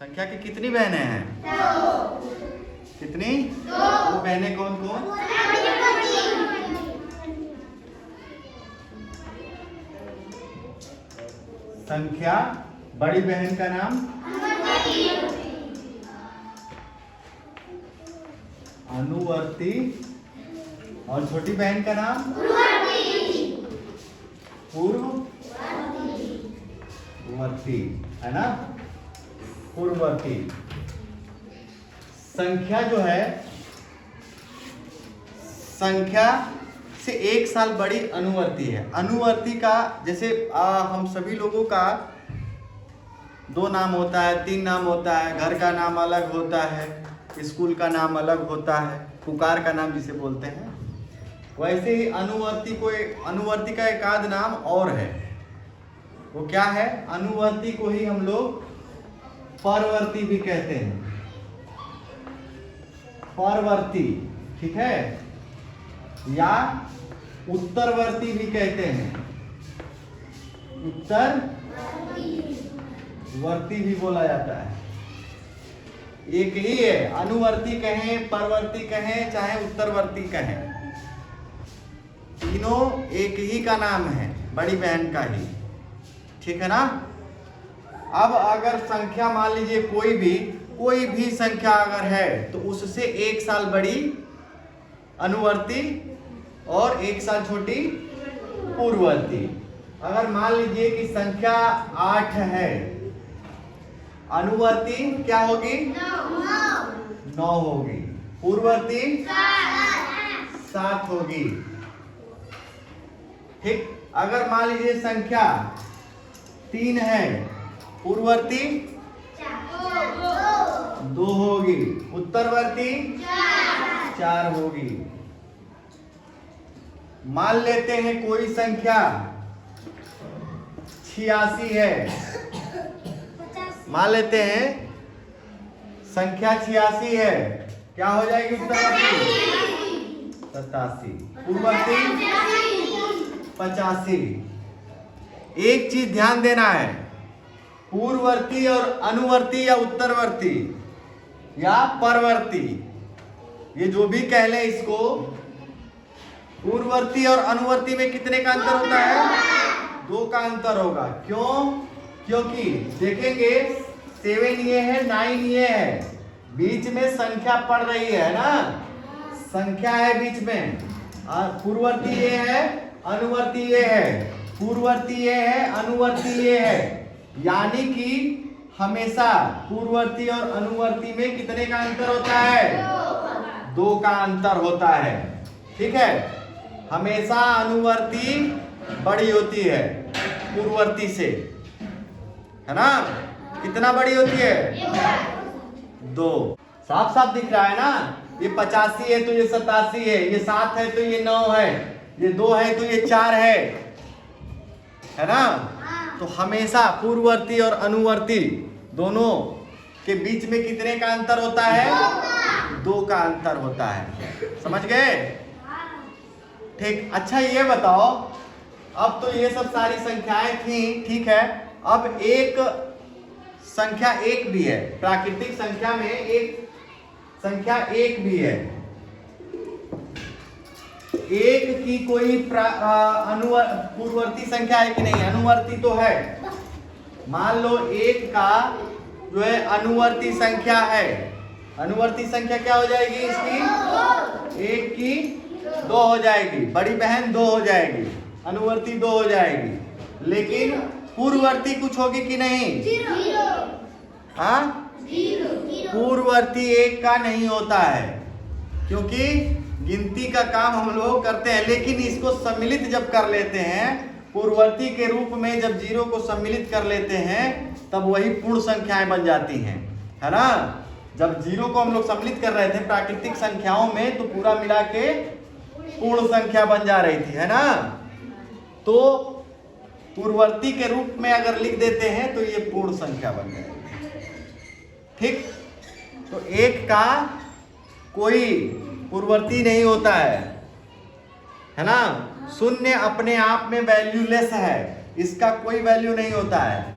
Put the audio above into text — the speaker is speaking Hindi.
संख्या की कितनी बहनें हैं? कितनी? वो बहनें कौन कौन? संख्या बड़ी बहन का नाम अनुवर्ती और छोटी बहन का नाम पूर्ववर्ती, है ना? पूर्ववर्ती। संख्या जो है, संख्या से 1 साल बड़ी अनुवर्ती है। अनुवर्ती का जैसे हम सभी लोगों का 2 नाम होता है, 3 नाम होता है, घर का नाम अलग होता है, स्कूल का नाम अलग होता है, पुकार का नाम जिसे बोलते हैं, वैसे ही अनुवर्ती का एक आध नाम और है। वो क्या है? अनुवर्ती को ही हम लोग परवर्ती भी कहते हैं। परवर्ती, ठीक है, या उत्तरवर्ती भी कहते हैं। उत्तरवर्ती भी बोला जाता है। एक ही है, अनुवर्ती कहें, परवर्ती कहें, चाहे उत्तरवर्ती कहें, तीनों एक ही का नाम है, बड़ी बहन का ही, ठीक है ना? अब अगर संख्या मान लीजिए कोई भी संख्या अगर है तो उससे 1 साल बड़ी अनुवर्ती और 1 साल छोटी पूर्ववर्ती। अगर मान लीजिए कि संख्या 8 है, अनुवर्ती क्या होगी? 9 होगी, पूर्ववर्ती 7 होगी, ठीक। अगर मान लीजिए संख्या 3 है, पूर्ववर्ती 2 होगी, उत्तरवर्ती 4 होगी। मान लेते हैं कोई संख्या 86 है, मान लेते हैं संख्या 86 है, क्या हो जाएगी? उत्तरवर्ती 87, पूर्ववर्ती 85। एक चीज ध्यान देना है, पूर्ववर्ती और अनुवर्ती या उत्तरवर्ती या परवर्ती, ये जो भी कह ले इसको, पूर्ववर्ती और अनुवर्ती में कितने का अंतर होता है? 2 का अंतर होगा। क्यों? क्योंकि देखेंगे 7 ये है, 9 ये है, बीच में संख्या पड़ रही है ना, संख्या है बीच में, पूर्ववर्ती ये है, अनुवर्ती ये है, पूर्ववर्ती ये है, अनुवर्ती ये है, यानी कि हमेशा पूर्ववर्ती और अनुवर्ती में कितने का अंतर होता है? 2 का अंतर होता है, ठीक है। हमेशा अनुवर्ती बड़ी होती है पूर्ववर्ती से, है ना? कितना बड़ी होती है? 2। साफ साफ दिख रहा है ना? ये 85 है तो ये 87 है, ये 7 है तो ये 9 है, ये 2 है तो ये 4 है ना? तो हमेशा पूर्ववर्ती और अनुवर्ती दोनों के बीच में कितने का अंतर होता है? 2 का अंतर होता है। समझ गए? ठीक। अच्छा ये बताओ, अब तो ये सब सारी संख्याएं थी, ठीक है। अब एक संख्या 1 भी है, प्राकृतिक संख्या में एक संख्या 1 भी है। 1 की कोई पूर्ववर्ती संख्या है कि नहीं? अनुवर्ती तो है। मान लो 1 का जो है अनुवर्ती संख्या है, अनुवर्ती संख्या क्या हो जाएगी इसकी? 1 की 2 हो जाएगी, बड़ी बहन 2 हो जाएगी, अनुवर्ती 2 हो जाएगी। लेकिन पूर्ववर्ती कुछ होगी कि नहीं? हाँ, पूर्ववर्ती 1 का नहीं होता है, क्योंकि गिनती का काम हम लोग करते हैं, लेकिन इसको सम्मिलित जब कर लेते हैं, पूर्ववर्ती के रूप में जब 0 को सम्मिलित कर लेते हैं, तब वही पूर्ण संख्याएं बन जाती हैं, है ना? जब 0 को हम लोग सम्मिलित कर रहे थे प्राकृतिक संख्याओं में, तो पूरा मिला के पूर्ण संख्या बन जा रही थी, है ना? तो पूर्ववर्ती के रूप में अगर लिख देते हैं तो ये पूर्ण संख्या बन जाएगी, ठीक। तो 1 का कोई पूर्ववर्ती नहीं होता है ना? 0 अपने आप में वैल्यूलेस है, इसका कोई वैल्यू नहीं होता है।